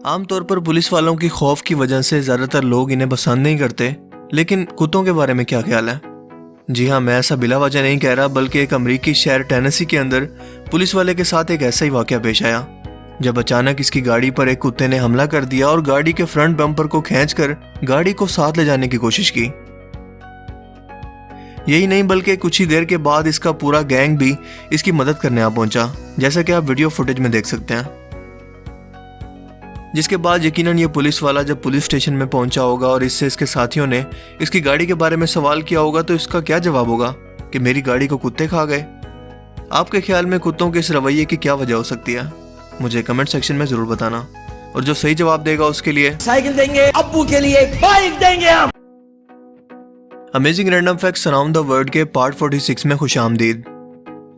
आमतौर पर पुलिस वालों की खौफ की वजह से ज़्यादातर लोग इन्हें पसंद नहीं करते, लेकिन कुत्तों के बारे में क्या ख्याल है? जी हाँ, मैं ऐसा बिला वजह नहीं कह रहा, बल्कि एक अमेरिकी शहर टेनेसी के अंदर पुलिस वाले के साथ एक ऐसा ही वाकया पेश आया जब अचानक इसकी गाड़ी पर एक कुत्ते ने हमला कर दिया और गाड़ी के फ्रंट बम्पर को खींचकर गाड़ी को साथ ले जाने की कोशिश की। यही नहीं बल्कि कुछ ही देर के बाद इसका पूरा गैंग भी इसकी मदद करने आ पहुंचा, जैसा कि आप वीडियो फुटेज में देख सकते हैं। जिसके बाद यकीनन ये पुलिस वाला जब पुलिस स्टेशन में पहुंचा होगा और इससे इसके साथियों ने इसकी गाड़ी के बारे में सवाल किया होगा, तो इसका क्या जवाब होगा कि मेरी गाड़ी को कुत्ते खा गए। आपके ख्याल में कुत्तों के इस रवैये की क्या वजह हो सकती है? मुझे कमेंट सेक्शन में जरूर बताना, और जो सही जवाब देगा उसके लिए साइकिल देंगे, अब्बू के लिए बाइक देंगे हम। Amazing random facts around the world के पार्ट 46 में खुशामदीद।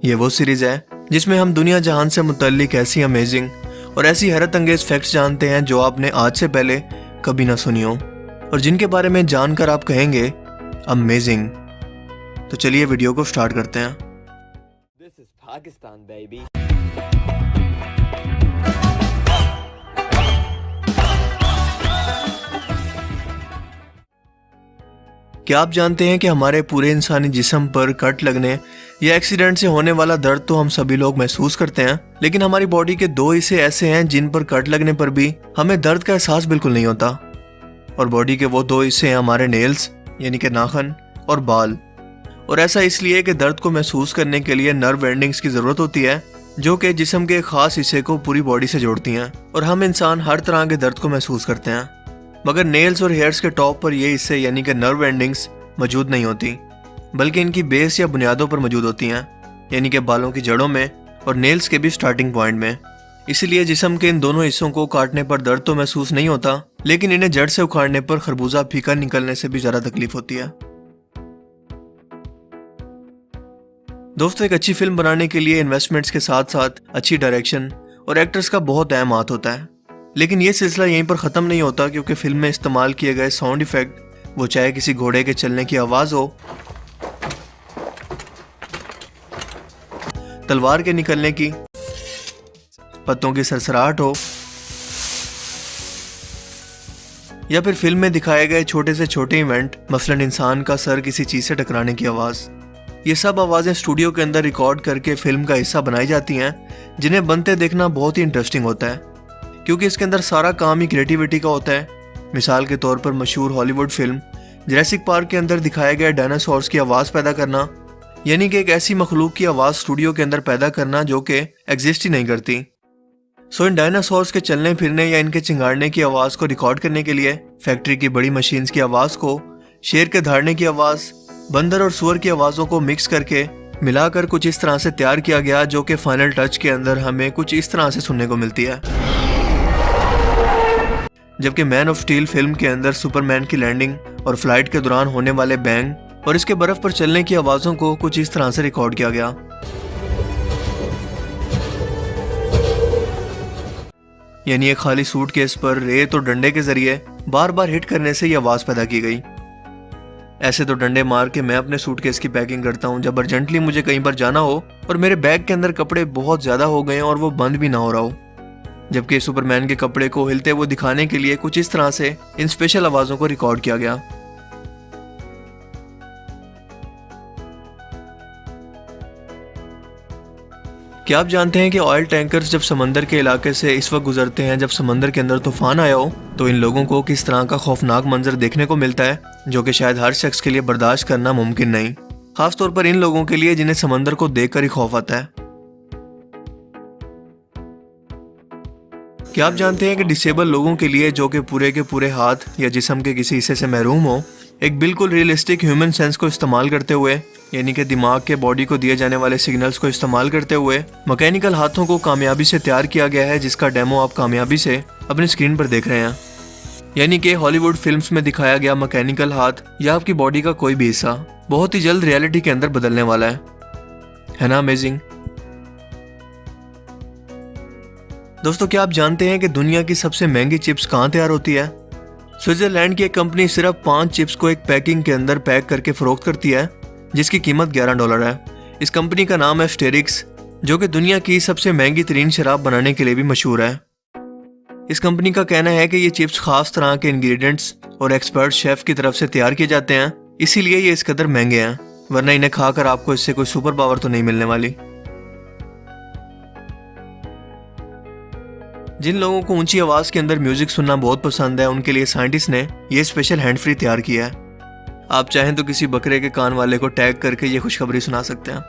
ये वो सीरीज है जिसमें हम दुनिया जहान से मुतल्लिक ऐसी अमेजिंग और ऐसी हैरत अंगेज फैक्ट्स जानते हैं जो आपने आज से पहले कभी ना सुनी हो, और जिनके बारे में जानकर आप कहेंगे अमेजिंग। तो चलिए वीडियो को स्टार्ट करते हैं। This is Pakistan, baby. क्या आप जानते हैं कि हमारे पूरे इंसानी जिस्म पर कट लगने या एक्सीडेंट से होने वाला दर्द तो हम सभी लोग महसूस करते हैं, लेकिन हमारी बॉडी के दो हिस्से ऐसे हैं जिन पर कट लगने पर भी हमें दर्द का एहसास बिल्कुल नहीं होता। और बॉडी के वो दो हिस्से हैं हमारे नेल्स यानी कि नाखून और बाल। और ऐसा इसलिए कि दर्द को महसूस करने के लिए नर्व एंडिंग्स की ज़रूरत होती है, जो कि जिस्म के खास हिस्से को पूरी बॉडी से जोड़ती हैं, और हम इंसान हर तरह के दर्द को महसूस करते हैं। मगर नेल्स और हेयर्स के टॉप पर ये हिस्से यानी कि नर्व एंडिंग्स मौजूद नहीं होती, बल्कि इनकी बेस या बुनियादों पर मौजूद होती हैं, यानी कि बालों की जड़ों में और नेल्स के भी स्टार्टिंग पॉइंट में। इसीलिए जिस्म के इन दोनों हिस्सों को काटने पर दर्द तो महसूस नहीं होता, लेकिन इन्हें जड़ से उखाड़ने पर खरबूजा फीका निकलने से भी ज़्यादा तकलीफ होती है। दोस्तों, एक अच्छी फिल्म बनाने के लिए इन्वेस्टमेंट्स के साथ साथ अच्छी डायरेक्शन और एक्टर्स का बहुत अहम हाथ होता है। लेकिन ये सिलसिला यहीं पर ख़त्म नहीं होता, क्योंकि फिल्म में इस्तेमाल किए गए साउंड इफेक्ट, वो चाहे किसी घोड़े के चलने की आवाज़ हो, तलवार के निकलने की, पत्तों की सरसराहट हो, या फिर फिल्म में दिखाए गए छोटे से छोटे इवेंट, मसलन इंसान का सर किसी चीज़ से टकराने की आवाज़, ये सब आवाज़ें स्टूडियो के अंदर रिकॉर्ड करके फिल्म का हिस्सा बनाई जाती हैं, जिन्हें बनते देखना बहुत ही इंटरेस्टिंग होता है, क्योंकि इसके अंदर सारा काम ही क्रिएटिविटी का होता है। मिसाल के तौर पर मशहूर हॉलीवुड फिल्म जुरासिक पार्क के अंदर दिखाए गए डायनासोर्स की आवाज़ पैदा करना, यानी कि एक ऐसी मखलूक की आवाज़ स्टूडियो के अंदर पैदा करना जो कि एग्जिस्ट ही नहीं करती। सो इन डायनासोर्स के चलने फिरने या इनके चिंगाड़ने की आवाज़ को रिकॉर्ड करने के लिए फैक्ट्री की बड़ी मशीन्स की आवाज़ को, शेर के दहाड़ने की आवाज़, बंदर और सुअर की आवाज़ों को मिक्स करके मिलाकर कुछ इस तरह से तैयार किया गया, जो कि फाइनल टच के अंदर हमें कुछ इस तरह से सुनने को मिलती है। जबकि मैन ऑफ स्टील फिल्म के अंदर सुपरमैन की लैंडिंग और फ्लाइट के दौरान होने वाले बैंग और इसके बर्फ पर चलने की आवाज़ों को कुछ इस तरह से रिकॉर्ड किया गया। यानी एक खाली सूटकेस पर रेत और डंडे के जरिए बार बार हिट करने से ये आवाज़ पैदा की गई। ऐसे तो डंडे मार के मैं अपने सूटकेस की पैकिंग करता हूँ जब अर्जेंटली मुझे कहीं पर जाना हो और मेरे बैग के अंदर कपड़े बहुत ज़्यादा हो गए और वो बंद भी ना हो रहा हो, जबकि सुपरमैन के कपड़े को हिलते हुए दिखाने के लिए कुछ इस तरह से इन स्पेशल आवाज़ों को रिकॉर्ड किया गया। क्या आप जानते हैं कि ऑयल टैंकर्स जब समंदर के इलाके से इस वक्त गुजरते हैं जब समंदर के अंदर तूफान आया हो, तो इन लोगों को किस तरह का खौफनाक मंजर देखने को मिलता है, जो कि शायद हर शख्स के लिए बर्दाश्त करना मुमकिन नहीं, खासतौर पर इन लोगों के लिए जिन्हें समंदर को देखकर ही खौफ आता है। क्या आप जानते हैं कि डिसेबल लोगों के लिए, जो कि पूरे के पूरे हाथ या जिस्म के किसी हिस्से से महरूम हो, एक बिल्कुल रियलिस्टिक ह्यूमन सेंस को इस्तेमाल करते हुए, यानी कि दिमाग के बॉडी को दिए जाने वाले सिग्नल्स को इस्तेमाल करते हुए मैकेनिकल हाथों को कामयाबी से तैयार किया गया है, जिसका डेमो आप कामयाबी से अपनी स्क्रीन पर देख रहे हैं। यानी कि हॉलीवुड फिल्म्स में दिखाया गया मैकेनिकल हाथ या आपकी बॉडी का कोई भी हिस्सा बहुत ही जल्द रियलिटी के अंदर बदलने वाला है ना अमेजिंग। दोस्तों, क्या आप जानते हैं कि दुनिया की सबसे महंगी चिप्स कहाँ तैयार होती है? स्विट्जरलैंड की एक कंपनी सिर्फ 5 चिप्स को एक पैकिंग के अंदर पैक करके फरोख्त करती है, जिसकी कीमत $11 है। इस कंपनी का नाम है स्टेरिक्स, जो कि दुनिया की सबसे महंगी तरीन शराब बनाने के लिए भी मशहूर है। इस कंपनी का कहना है कि ये चिप्स खास तरह के इंग्रेडिएंट्स और एक्सपर्ट शेफ की तरफ से तैयार किए जाते हैं, इसीलिए ये इस कदर महंगे हैं, वरना इन्हें खाकर आपको इससे कोई सुपर पावर तो नहीं मिलने वाली। जिन लोगों को ऊंची आवाज के अंदर म्यूजिक सुनना बहुत पसंद है, उनके लिए साइंटिस्ट ने ये स्पेशल हैंड फ्री तैयार किया है। आप चाहें तो किसी बकरे के कान वाले को टैग करके ये खुशखबरी सुना सकते हैं।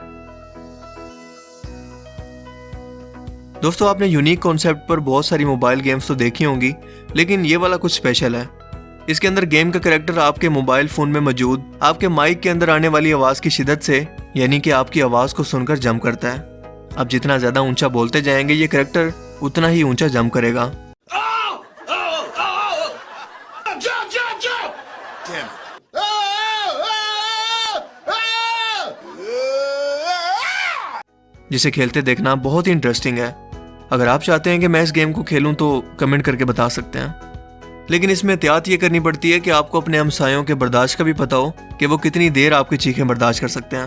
दोस्तों, आपने यूनिक कॉन्सेप्ट पर बहुत सारी मोबाइल गेम्स तो देखी होंगी, लेकिन ये वाला कुछ स्पेशल है। इसके अंदर गेम का कैरेक्टर आपके मोबाइल फोन में मौजूद आपके माइक के अंदर आने वाली आवाज की शिद्दत से, यानी कि आपकी आवाज को सुनकर जंप करता है। आप जितना ज्यादा ऊंचा बोलते जाएंगे, ये कैरेक्टर उतना ही ऊंचा जंप करेगा। जिसे खेलते देखना बहुत ही इंटरेस्टिंग है। अगर आप चाहते हैं कि मैं इस गेम को खेलूं तो कमेंट करके बता सकते हैं, लेकिन इसमें एहतियात ये करनी पड़ती है कि आपको अपने हमसायों के बर्दाश्त का भी पता हो कि वो कितनी देर आपकी चीखें बर्दाश्त कर सकते हैं।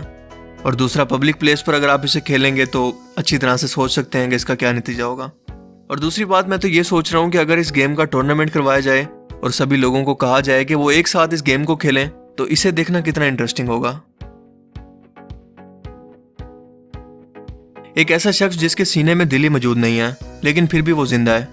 और दूसरा, पब्लिक प्लेस पर अगर आप इसे खेलेंगे तो अच्छी तरह से सोच सकते हैं कि इसका क्या नतीजा होगा। और दूसरी बात, मैं तो ये सोच रहा हूँ कि अगर इस गेम का टूर्नामेंट करवाया जाए और सभी लोगों को कहा जाए कि वो एक साथ इस गेम को खेलें, तो इसे देखना कितना इंटरेस्टिंग होगा। एक ऐसा शख्स जिसके सीने में दिल ही मौजूद नहीं है, लेकिन फिर भी वो जिंदा है।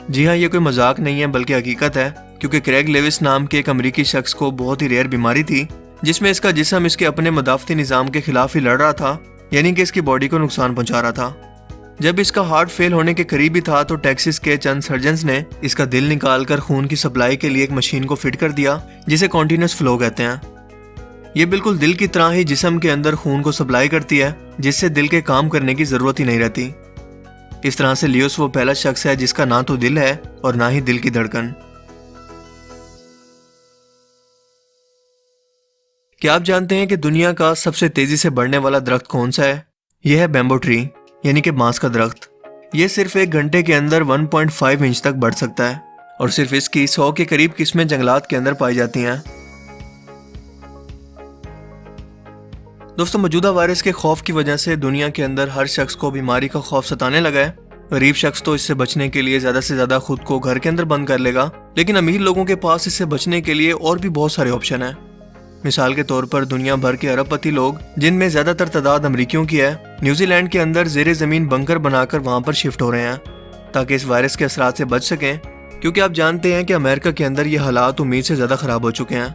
जी हाँ, ये कोई मजाक नहीं है बल्कि हकीकत है, क्योंकि क्रेग लेविस नाम के एक अमेरिकी शख्स को बहुत ही रेयर बीमारी थी, जिसमें इसका जिस्म इसके अपने मदाफती निज़ाम के खिलाफ ही लड़ रहा था, यानी कि इसकी बॉडी को नुकसान पहुंचा रहा था। जब इसका हार्ट फेल होने के करीब ही था तो टेक्सास के चंद सर्जन्स ने इसका दिल निकालकर खून की सप्लाई के लिए एक मशीन को फिट कर दिया, जिसे कॉन्टिन्यूस फ्लो कहते हैं। ये बिल्कुल दिल की तरह ही जिस्म के अंदर खून को सप्लाई करती है, जिससे दिल के काम करने की जरूरत ही नहीं रहती। इस तरह से लियोस वो पहला शख्स है जिसका ना तो दिल है और ना ही दिल की धड़कन। क्या आप जानते हैं कि दुनिया का सबसे तेजी से बढ़ने वाला दरख्त कौन सा है? यह है बैम्बू ट्री, यानी कि बांस का दरख्त। यह सिर्फ 1 घंटे के अंदर 1.5 इंच तक बढ़ सकता है और सिर्फ इसकी 100 के करीब किस्में जंगलात के अंदर पाई जाती हैं। दोस्तों, मौजूदा वायरस के खौफ की वजह से दुनिया के अंदर हर शख्स को बीमारी का खौफ सताने लगा है। गरीब शख्स तो इससे बचने के लिए ज्यादा से ज्यादा खुद को घर के अंदर बंद कर लेगा, लेकिन अमीर लोगों के पास इससे बचने के लिए और भी बहुत सारे ऑप्शन हैं। मिसाल के तौर पर दुनिया भर के अरबपति लोग, जिनमें ज्यादातर तादाद अमरीकियों की है, न्यूजीलैंड के अंदर जेरे जमीन बंकर बनाकर वहां पर शिफ्ट हो रहे हैं ताकि इस वायरस के असरात से बच सकें, क्योंकि आप जानते हैं कि अमेरिका के अंदर ये हालात उम्मीद से ज्यादा खराब हो चुके हैं।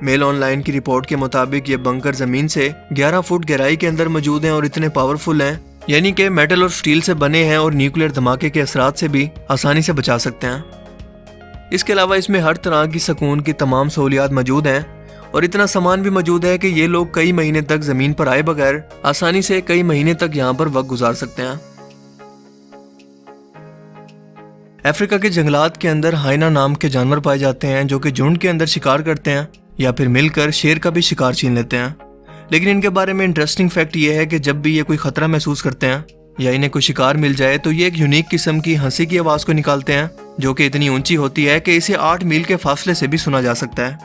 मेल ऑनलाइन की रिपोर्ट के मुताबिक ये बंकर जमीन से 11 फुट गहराई के अंदर मौजूद हैं और इतने पावरफुल हैं, यानी कि मेटल और स्टील से बने हैं और न्यूक्लियर धमाके के असरात से भी आसानी से बचा सकते हैं। इसके अलावा इसमें हर तरह की सुकून की तमाम सहूलियात मौजूद हैं और इतना सामान भी मौजूद है कि ये लोग कई महीने तक जमीन पर आए बगैर आसानी से कई महीने तक यहाँ पर वक्त गुजार सकते हैं। अफ्रीका के जंगलात के अंदर हाइना नाम के जानवर पाए जाते हैं जो कि झुंड के अंदर शिकार करते हैं या फिर मिलकर शेर का भी शिकार छीन लेते हैं। लेकिन इनके बारे में इंटरेस्टिंग फैक्ट ये है कि जब भी ये कोई खतरा महसूस करते हैं या इन्हें कोई शिकार मिल जाए तो ये एक यूनिक किस्म की हंसी की आवाज को निकालते हैं जो कि इतनी ऊंची होती है कि इसे 8 मील के फासले से भी सुना जा सकता है।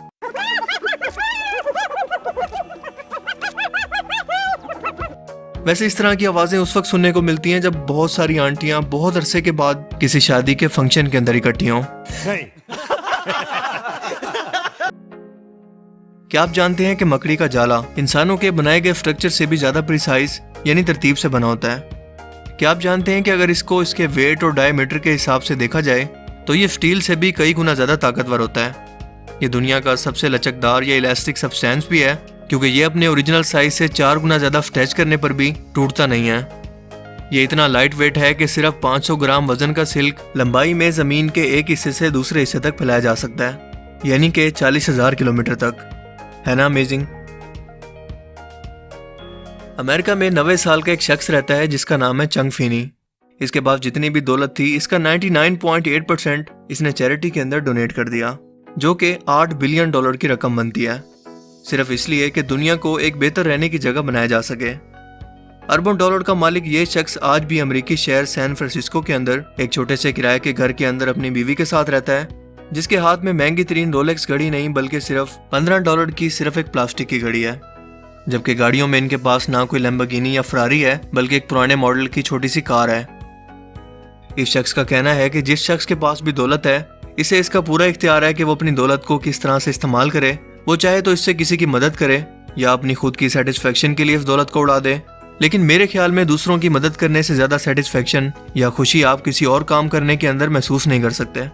वैसे इस तरह की आवाजें उस वक्त सुनने को मिलती हैं जब बहुत सारी आंटियां बहुत अरसे के बाद किसी शादी के फंक्शन के अंदर इकट्ठी हों। क्या आप जानते हैं कि मकड़ी का जाला इंसानों के बनाए गए स्ट्रक्चर से भी ज्यादा प्रिसाइज यानी तरतीब से बना होता है? क्या आप जानते हैं कि अगर इसको इसके वेट और डायमीटर के हिसाब से देखा जाए तो ये स्टील से भी कई गुना ज्यादा ताकतवर होता है। ये दुनिया का सबसे लचकदार या इलास्टिक सब्सटेंस भी है क्योंकि ये अपने ओरिजिनल साइज से 4 गुना ज्यादा स्ट्रेच करने पर भी टूटता नहीं है। ये इतना लाइट वेट है कि सिर्फ 500 ग्राम वजन का सिल्क लंबाई में जमीन के एक हिस्से से दूसरे हिस्से तक फैलाया जा सकता है, यानी कि 40,000 किलोमीटर तक। है ना अमेजिंग? अमेरिका में 90 साल का एक शख्स रहता है जिसका नाम है चंग फीनी। इसके पास जितनी भी दौलत थी इसका 99.8% इसने चैरिटी के अंदर डोनेट कर दिया, जो कि $8 बिलियन की रकम बनती है, सिर्फ इसलिए कि दुनिया को एक बेहतर रहने की जगह बनाया जा सके। अरबों डॉलर का मालिक ये शख्स आज भी अमेरिकी शहर सैन फ्रांसिस्को के अंदर एक छोटे से किराए के घर के अंदर अपनी बीवी के साथ रहता है, जिसके हाथ में महंगी तरीन रोलेक्स घड़ी नहीं बल्कि सिर्फ $15 की सिर्फ एक प्लास्टिक की घड़ी है। जबकि गाड़ियों में इनके पास ना कोई लैम्बोर्गिनी या फरारी है बल्कि एक पुराने मॉडल की छोटी सी कार है। इस शख्स का कहना है कि जिस शख्स के पास भी दौलत है, इसे इसका पूरा इख्तियार है कि वो अपनी दौलत को किस तरह से इस्तेमाल करे। वो चाहे तो इससे किसी की मदद करे या अपनी खुद की सेटिस्फेक्शन के लिए इस दौलत को उड़ा दे। लेकिन मेरे ख्याल में दूसरों की मदद करने से ज़्यादा सेटिस्फेक्शन या खुशी आप किसी और काम करने के अंदर महसूस नहीं कर सकते,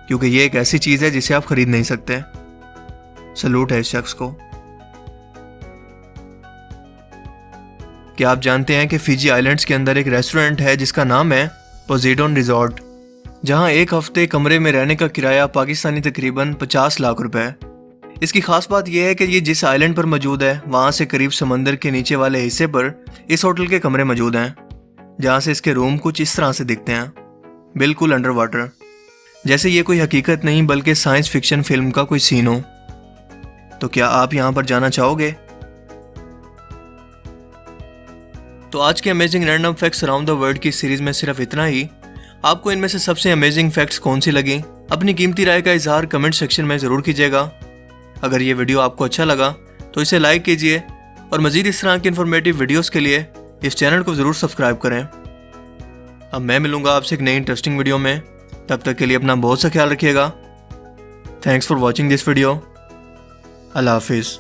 क्योंकि ये एक ऐसी चीज़ है जिसे आप खरीद नहीं सकते। सलूट है इस शख्स को। क्या आप जानते हैं कि फिजी आइलैंड्स के अंदर एक रेस्टोरेंट है जिसका नाम है पोसेडोन रिजॉर्ट, जहां एक हफ्ते कमरे में रहने का किराया पाकिस्तानी तकरीबन 50 लाख रुपए है। इसकी खास बात यह है कि ये जिस आइलैंड पर मौजूद है वहां से करीब समंदर के नीचे वाले हिस्से पर इस होटल के कमरे मौजूद हैं, जहां से इसके रूम कुछ इस तरह से दिखते हैं, बिल्कुल अंडर वाटर, जैसे ये कोई हकीकत नहीं बल्कि साइंस फिक्शन फिल्म का कोई सीन हो। तो क्या आप यहां पर जाना चाहोगे? तो आज के amazing random facts around the world की सीरीज में सिर्फ इतना ही। आपको इनमें से सबसे अमेजिंग फैक्ट्स कौन सी लगी? अपनी कीमती राय का इजहार कमेंट सेक्शन में ज़रूर कीजिएगा। अगर ये वीडियो आपको अच्छा लगा तो इसे लाइक कीजिए और मज़ीद इस तरह की इन्फॉर्मेटिव वीडियोस के लिए इस चैनल को ज़रूर सब्सक्राइब करें। अब मैं मिलूंगा आपसे एक नई इंटरेस्टिंग वीडियो में। तब तक के लिए अपना बहुत सा ख्याल रखिएगा। Thanks for watching this video. अल्लाह हाफिज़।